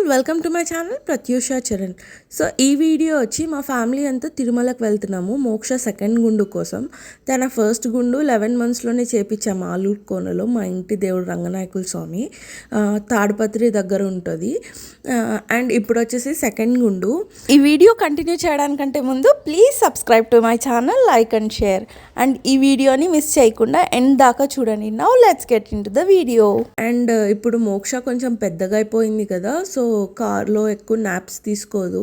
Welcome to my channel Pratyusha Charan. So ఈ video వచ్చి మా ఫ్యామిలీ అంతా తిరుమలకు వెళ్తున్నాము మోక్ష సెకండ్ గుండు కోసం. తన ఫస్ట్ గుండు 11 monthsలోనే చేపించాము ఆలూరు కోనలో, మా ఇంటి దేవుడు రంగనాయకుల స్వామి, తాడిపత్రి దగ్గర ఉంటుంది. అండ్ ఇప్పుడు వచ్చేసి సెకండ్ గుండు. ఈ వీడియో కంటిన్యూ చేయడానికంటే ముందు please subscribe to my channel, like and share. And ఈ వీడియోని మిస్ చేయకుండా ఎండ్ దాకా చూడండి. Now let's get in to the video. And ఇప్పుడు మోక్ష కొంచెం పెద్దగా అయిపోయింది కదా, సో కార్లో ఎక్కువ నాప్స్ తీసుకోదు.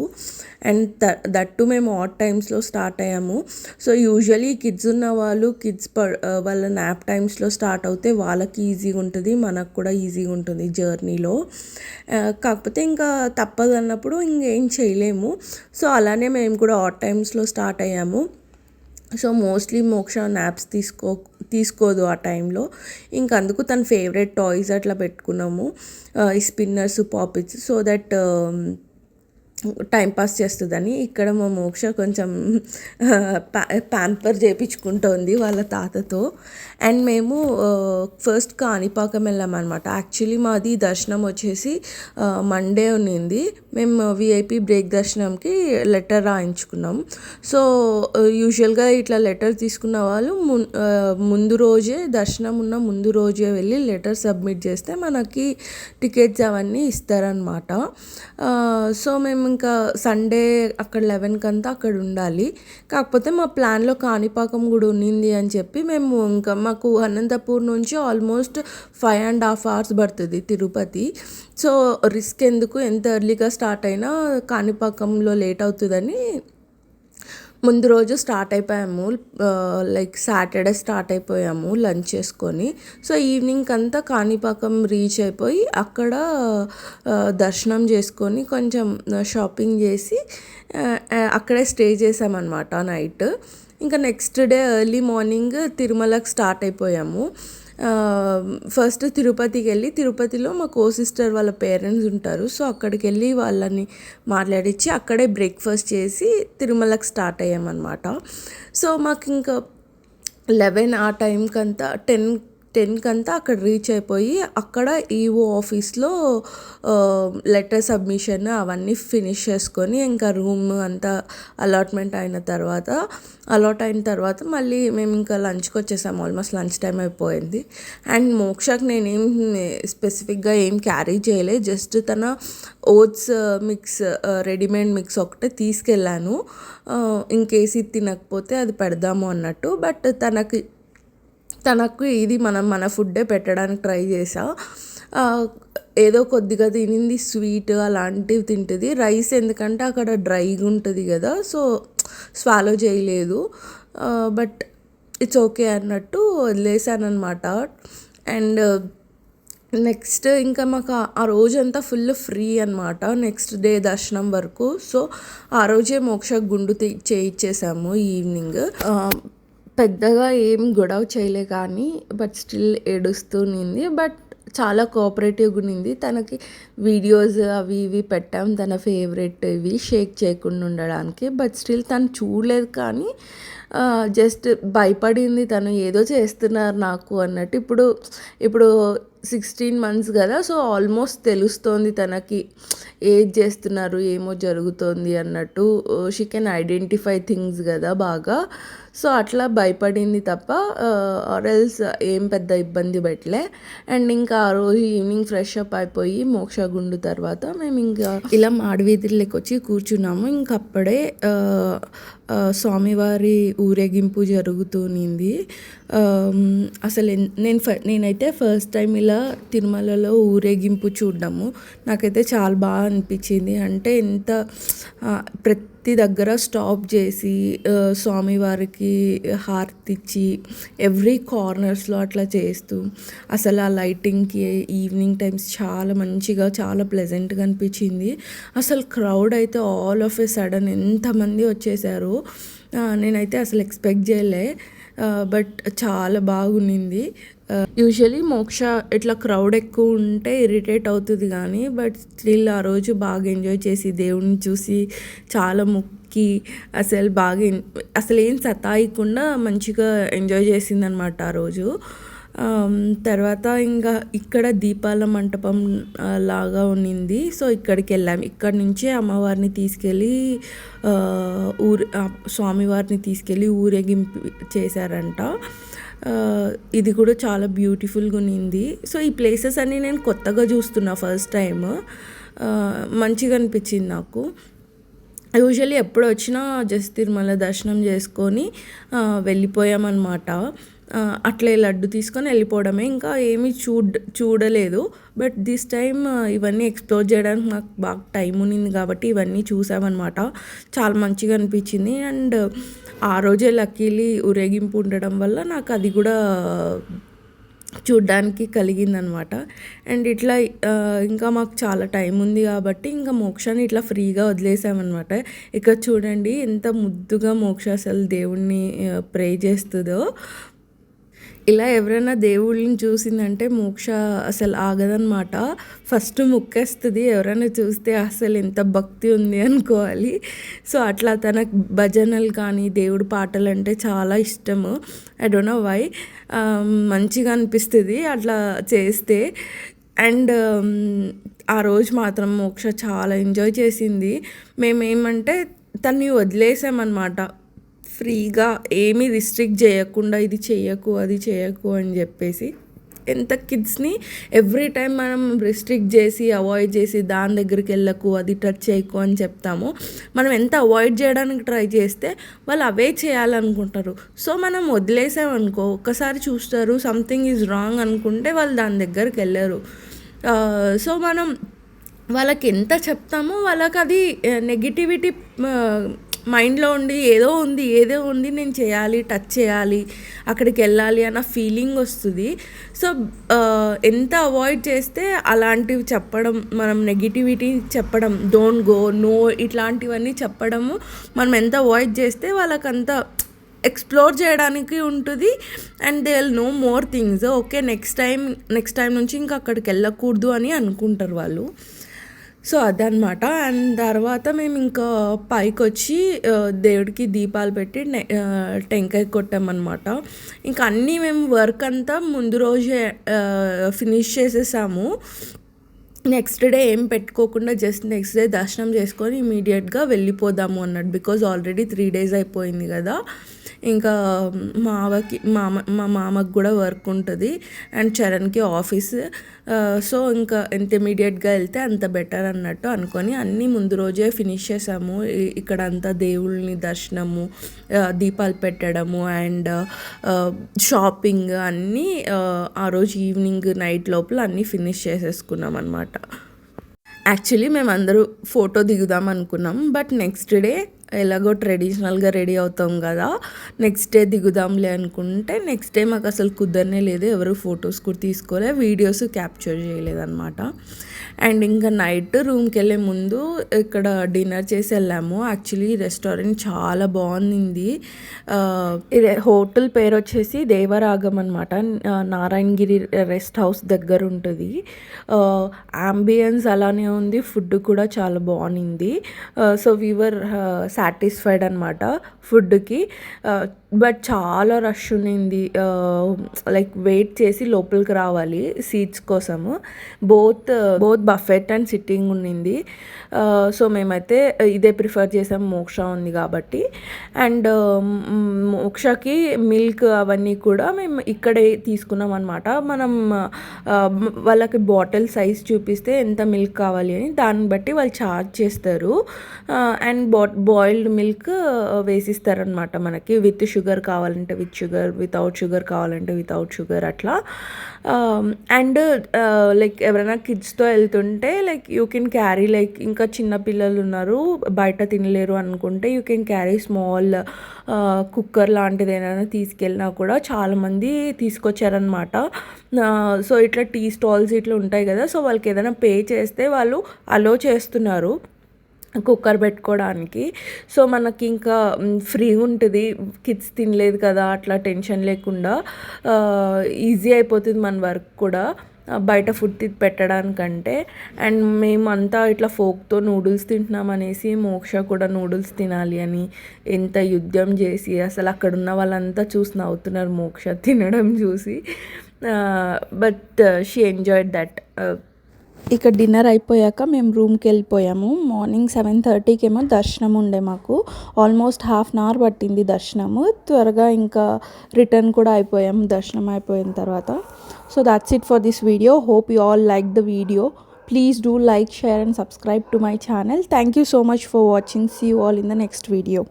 అండ్ దట్టు మేము ఆడ్ టైమ్స్లో స్టార్ట్ అయ్యాము. సో యూజువలీ కిడ్స్ ఉన్న వాళ్ళు వాళ్ళ నాప్ టైమ్స్లో స్టార్ట్ అవుతే వాళ్ళకి ఈజీగా ఉంటుంది, మనకు కూడా ఈజీగా ఉంటుంది జర్నీలో. కాకపోతే ఇంకా తప్పదు అన్నప్పుడు ఇంకేం చేయలేము. సో అలానే మేము కూడా ఆడ్ టైమ్స్లో స్టార్ట్ అయ్యాము. సో మోస్ట్లీ మోక్ష నాప్స్ తీసుకోదు ఆ టైంలో. ఇంక అందుకు తన ఫేవరెట్ టాయ్స్ అట్లా పెట్టుకున్నాము, ఈ స్పిన్నర్స్, పాపిట్స్, సో దట్ టైంపాస్ చేస్తుందని. ఇక్కడ మా మోక్ష కొంచెం ప్యాంపర్ చేయించుకుంటోంది వాళ్ళ తాతతో. అండ్ మేము ఫస్ట్ కాణిపాకం వెళ్ళామన్నమాట. యాక్చువల్లీ మాది దర్శనం వచ్చేసి మండే ఉన్నింది. మేము విఐపి బ్రేక్ దర్శనంకి లెటర్ రాయించుకున్నాం. సో యూజువల్గా ఇట్లా లెటర్ తీసుకున్న వాళ్ళు ముందు రోజే, దర్శనం ఉన్న ముందు రోజే వెళ్ళి లెటర్ సబ్మిట్ చేస్తే మనకి టికెట్స్ అవన్నీ ఇస్తారనమాట. సో మేము ఇంకా సండే అక్కడ 11 కంతా అక్కడ ఉండాలి. కాకపోతే మా ప్లాన్లో కాణిపాకం కూడా ఉన్నింది అని చెప్పి మేము ఇంకా, మాకు అనంతపూర్ నుంచి ఆల్మోస్ట్ 5.5 hours పడుతుంది తిరుపతి. సో రిస్క్ ఎందుకు, ఎంత ఎర్లీగా స్టార్ట్ అయినా కాణిపాకంలో లేట్ అవుతుందని ముందు రోజు స్టార్ట్ అయిపోయాము. లైక్ సాటర్డే స్టార్ట్ అయిపోయాము లంచ్ చేసుకొని. సో ఈవినింగ్ అంతా కాణిపాకం రీచ్ అయిపోయి అక్కడ దర్శనం చేసుకొని కొంచెం షాపింగ్ చేసి అక్కడే స్టే చేసామన్నమాట నైట్. ఇంకా నెక్స్ట్ డే ఎర్లీ మార్నింగ్ తిరుమలకు స్టార్ట్ అయిపోయాము. ఫస్ట్ తిరుపతికి వెళ్ళి, తిరుపతిలో మా సిస్టర్ వాళ్ళ పేరెంట్స్ ఉంటారు. సో అక్కడికి వెళ్ళి వాళ్ళని మాట్లాడించి అక్కడే బ్రేక్ఫాస్ట్ చేసి తిరుమలకు స్టార్ట్ అయ్యామన్నమాట. సో మాకు ఇంకా 11 ఆ టైంకంతా 10 అక్కడ రీచ్ అయిపోయి అక్కడ ఈఓ ఆఫీస్లో లెటర్ సబ్మిషన్ అవన్నీ ఫినిష్ చేసుకొని ఇంకా రూమ్ అంతా అలాట్ అయిన తర్వాత మళ్ళీ మేము ఇంకా లంచ్కి వచ్చేసాము. ఆల్మోస్ట్ లంచ్ టైం అయిపోయింది. అండ్ మోక్షకి నేనేం స్పెసిఫిక్గా ఏం క్యారీ చేయలేదు, జస్ట్ తన ఓట్స్ మిక్స్, రెడీమేడ్ మిక్స్ ఒకటే తీసుకెళ్ళాను, ఇంకేసి తినకపోతే అది పెడదాము అన్నట్టు. బట్ తనకు ఇది మన ఫుడ్డే పెట్టడానికి ట్రై చేసా. ఏదో కొద్దిగా తినింది, స్వీట్ అలాంటివి తింటుంది. రైస్ ఎందుకంటే అక్కడ డ్రైగా ఉంటుంది కదా, సో స్వాలో చేయలేదు. బట్ ఇట్స్ ఓకే అన్నట్టు వదిలేసానమాట. అండ్ నెక్స్ట్ ఇంకా మాకు ఆ రోజంతా ఫుల్ ఫ్రీ అనమాట, నెక్స్ట్ డే దర్శనం వరకు. సో ఆ రోజే మోక్ష గుండు చేయించేసాము ఈవినింగ్. పెద్దగా ఏం గొడవ చేయలే కానీ బట్ స్టిల్ ఏడుస్తూనింది. బట్ చాలా కోఆపరేటివ్గా ఉన్నింది. తనకి వీడియోస్ అవి ఇవి పెట్టాం, తన ఫేవరెట్ ఇవి, షేక్ చేయకుండా ఉండడానికి. బట్ స్టిల్ తను చూడలేదు కానీ జస్ట్ భయపడింది, తను ఏదో చేస్తున్నారు నాకు అన్నట్టు. ఇప్పుడు 16 months కదా, సో ఆల్మోస్ట్ తెలుస్తోంది తనకి ఏది చేస్తున్నారు, ఏమో జరుగుతోంది అన్నట్టు. షీ కెన్ ఐడెంటిఫై థింగ్స్ కదా బాగా. సో అట్లా భయపడింది తప్ప ఆర్ఎల్స్ ఏం పెద్ద ఇబ్బంది పెట్టలే. అండ్ ఇంకా ఆ రోజు ఈవినింగ్ ఫ్రెష్ అప్ అయిపోయి మోక్ష గుండు తర్వాత మేము ఇంకా ఇలా మాడవీధుల్లోకి వచ్చి కూర్చున్నాము. ఇంకప్పుడే స్వామివారి ఊరేగింపు జరుగుతూనింది. అసలు నేనైతే ఫస్ట్ టైం ఇలా తిరుమలలో ఊరేగింపు చూడడము నాకైతే చాలా బాగా అనిపించింది. అంటే ఎంత ప్రతి దగ్గర స్టాప్ చేసి స్వామివారికి హారతి ఇచ్చి ఎవ్రీ కార్నర్స్లో అట్లా చేస్తూ, అసలు ఆ లైటింగ్కి ఈవినింగ్ టైమ్స్ చాలా మంచిగా, చాలా ప్లెజెంట్గా అనిపించింది. అసలు క్రౌడ్ అయితే ఆల్ ఆఫ్ ఏ సడన్ ఎంతమంది వచ్చేసారు, నేనైతే అసలు ఎక్స్పెక్ట్ చేయలే. బట్ చాలా బాగుండింది. యూజువలీ మోక్ష ఇట్లా క్రౌడ్ ఎక్కువ ఉంటే ఇరిటేట్ అవుతుంది కానీ, బట్ స్టిల్ ఆ రోజు బాగా ఎంజాయ్ చేసి దేవుడిని చూసి చాలా మొక్కి అసలు ఏం సతాయికుండా మంచిగా ఎంజాయ్ చేసిందనమాట ఆ రోజు. తర్వాత ఇంకా ఇక్కడ దీపాల మంటపం లాగా ఉన్నింది. సో ఇక్కడికి వెళ్ళాము. ఇక్కడ నుంచే అమ్మవారిని తీసుకెళ్ళి స్వామివారిని తీసుకెళ్ళి ఊరేగింపు చేశారంట. ఇది కూడా చాలా బ్యూటిఫుల్గా ఉన్నింది. సో ఈ ప్లేసెస్ అన్నీ నేను కొత్తగా చూస్తున్నా ఫస్ట్ టైం. మంచిగా అనిపించింది నాకు. యూజువల్లీ ఎప్పుడు వచ్చినా జస్ట్ తిరుమల దర్శనం చేసుకొని వెళ్ళిపోయామన్నమాట. అట్లే లడ్డు తీసుకొని వెళ్ళిపోవడమే, ఇంకా ఏమీ చూడలేదు. బట్ దిస్ టైమ్ ఇవన్నీ ఎక్స్ప్లోర్ చేయడానికి నాకు బాగా టైం ఉన్నింది కాబట్టి ఇవన్నీ చూసామన్నమాట. చాలా మంచిగా అనిపించింది. అండ్ ఆ రోజే లక్కీలీ ఊరేగింపు ఉండడం వల్ల నాకు అది కూడా చూడ్డానికి కలిగిందనమాట. అండ్ ఇట్లా ఇంకా మాకు చాలా టైం ఉంది కాబట్టి ఇంకా మోక్షాన్ని ఇట్లా ఫ్రీగా వదిలేసామన్నమాట. ఇక్కడ చూడండి ఎంత ముద్దుగా మోక్ష అసలు దేవుణ్ణి ప్రే చేస్తుందో. ఇలా ఎవరైనా దేవుళ్ళని చూసిందంటే మోక్ష అసలు ఆగదనమాట. ఫస్ట్ మొక్కేస్తుంది. ఎవరైనా చూస్తే అసలు ఎంత భక్తి ఉంది అనుకోవాలి. సో అట్లా తనకు భజనలు కానీ దేవుడి పాటలు అంటే చాలా ఇష్టము. I don't know why. మంచిగా అనిపిస్తుంది అట్లా చేస్తే. అండ్ ఆ రోజు మాత్రం మోక్ష చాలా ఎంజాయ్ చేసింది. మేమేమంటే తన్ని వదిలేసామన్నమాట ఫ్రీగా, ఏమీ రిస్ట్రిక్ట్ చేయకుండా ఇది చేయకు అది చేయకు అని చెప్పేసి. ఎంత కిడ్స్ని ఎవ్రీ టైం మనం రిస్ట్రిక్ట్ చేసి అవాయిడ్ చేసి దాని దగ్గరికి వెళ్ళకు అది టచ్ చేయకు అని చెప్తాము. మనం ఎంత అవాయిడ్ చేయడానికి ట్రై చేస్తే వాళ్ళు అవే చేయాలనుకుంటారు. సో మనం వదిలేసామనుకో ఒక్కసారి చూస్తారు సంథింగ్ ఈజ్ రాంగ్ అనుకుంటే వాళ్ళు దాని దగ్గరికి వెళ్ళరు. సో మనం వాళ్ళకి ఎంత చెప్తామో వాళ్ళకి అది నెగిటివిటీ మైండ్లో ఉండి ఏదో ఉంది నేను చేయాలి, టచ్ చేయాలి, అక్కడికి వెళ్ళాలి అన్న ఫీలింగ్ వస్తుంది. సో ఎంత అవాయిడ్ చేస్తే అలాంటివి చెప్పడం, మనం నెగిటివిటీ చెప్పడం, డోంట్ గో, నో ఇట్లాంటివన్నీ చెప్పడము మనం ఎంత అవాయిడ్ చేస్తే వాళ్ళకంత ఎక్స్ప్లోర్ చేయడానికి ఉంటుంది. And they will know more things. Okay next time నుంచి ఇంకా అక్కడికి వెళ్ళకూడదు అని అనుకుంటారు వాళ్ళు. సో అదనమాట. అండ్ తర్వాత మేము ఇంకా పైకి వచ్చి దేవుడికి దీపాలు పెట్టి టెంకాయ కొట్టామన్నమాట. ఇంకా అన్నీ మేము వర్క్ అంతా ముందు రోజే ఫినిష్ చేసేసాము. నెక్స్ట్ డే ఏం పెట్టుకోకుండా జస్ట్ నెక్స్ట్ డే దర్శనం చేసుకొని ఇమీడియట్గా వెళ్ళిపోదాము అన్నట్టు. బికాజ్ ఆల్రెడీ 3 days అయిపోయింది కదా. ఇంకా మా మామకి కూడా వర్క్ ఉంటుంది అండ్ చరణ్కి ఆఫీస్. సో ఇంకా ఎంత ఇమీడియట్గా వెళ్తే అంత బెటర్ అన్నట్టు అనుకొని అన్నీ ముందు రోజే ఫినిష్ చేసాము. ఇక్కడ అంతా దేవుళ్ళని దర్శనము, దీపాలు పెట్టడము అండ్ షాపింగ్ అన్నీ ఆ రోజు ఈవినింగ్ నైట్ లోపల అన్నీ ఫినిష్ చేసేసుకున్నాం అనమాట. యాక్చువల్లీ మేమందరూ ఫోటో దిగుదాం అనుకున్నాం. బట్ నెక్స్ట్ డే ఎలాగో ట్రెడిషనల్గా రెడీ అవుతాం కదా, నెక్స్ట్ డే దిగుదాంలే అనుకుంటే నెక్స్ట్ డే మాకు అసలు కుదరనే లేదు. ఎవరు ఫొటోస్ కూడా తీసుకోలే, వీడియోస్ క్యాప్చర్ చేయలేదన్నమాట. అండ్ ఇంకా నైట్ రూమ్కి వెళ్ళే ముందు ఇక్కడ డిన్నర్ చేసి వెళ్ళాము. యాక్చువల్లీ రెస్టారెంట్ చాలా బాగుంది. ఇది హోటల్ పేరు వచ్చేసి దేవరాగం అనమాట. నారాయణగిరి రెస్ట్ హౌస్ దగ్గర ఉంటుంది. అంబియన్స్ అలానే ఉంది, ఫుడ్ కూడా చాలా బాగుంది. సో వీవర్ సాటిస్ఫైడ్ అనమాట ఫుడ్కి. బట్ చాలా రష్ ఉన్నింది. లైక్ వెయిట్ చేసి లోపలికి రావాలి సీట్స్ కోసము. బోత్ బఫెట్ అండ్ సిట్టింగ్ ఉన్నింది. సో మేమైతే ఇదే ప్రిఫర్ చేసాం, మోక్ష ఉంది కాబట్టి. అండ్ మోక్షకి మిల్క్ అవన్నీ కూడా మేము ఇక్కడే తీసుకున్నాం అనమాట. మనం వాళ్ళకి బాటిల్ సైజ్ చూపిస్తే ఎంత మిల్క్ కావాలి అని దాన్ని బట్టి వాళ్ళు ఛార్జ్ చేస్తారు. అండ్ బాయిల్డ్ మిల్క్ వేసిస్తారనమాట మనకి. విత్ షుగర్ కావాలంటే విత్ షుగర్, వితౌట్ షుగర్ కావాలంటే వితౌట్ షుగర్ అట్లా. అండ్ లైక్ ఎవరైనా కిడ్స్తో వెళ్తుంటే like you can carry, like ఇంకా చిన్న పిల్లలు ఉన్నారు బయట తినలేరు అనుకుంటే you can carry small cooker లాంటిది ఏదైనా తీసుకెళ్ళినా కూడా చాలామంది తీసుకొచ్చారనమాట. సో ఇట్లా టీ స్టాల్స్ ఇట్లా ఉంటాయి కదా, సో వాళ్ళకి ఏదైనా పే చేస్తే వాళ్ళు అలో చేస్తున్నారు కుక్కర్ పెట్టుకోవడానికి. సో మనకి ఇంకా ఫ్రీ ఉంటుంది, కిడ్స్ తినలేదు కదా అట్లా టెన్షన్ లేకుండా ఈజీ అయిపోతుంది మన వర్క్ కూడా బయట ఫుడ్ పెట్టడానికంటే. అండ్ మేమంతా ఇట్లా ఫోక్తో నూడిల్స్ తింటున్నాం అనేసి మోక్ష కూడా నూడిల్స్ తినాలి అని ఎంత యుద్ధం చేసి అసలు అక్కడ ఉన్న వాళ్ళంతా చూసి నవ్వుతున్నారు మోక్ష తినడం చూసి. But she enjoyed that. ఇక డిన్నర్ అయిపోయాక మేము రూమ్కి వెళ్ళిపోయాము. మార్నింగ్ 7:30కి ఏమో దర్శనం ఉండే మాకు. ఆల్మోస్ట్ హాఫ్ అన్ అవర్ పట్టింది దర్శనము. త్వరగా ఇంకా రిటర్న్ కూడా అయిపోయాము దర్శనం అయిపోయిన తర్వాత. So that's it for this video. Hope you all liked the video. Please do like, share and subscribe to my channel. Thank you so much for watching. See you all in the next video.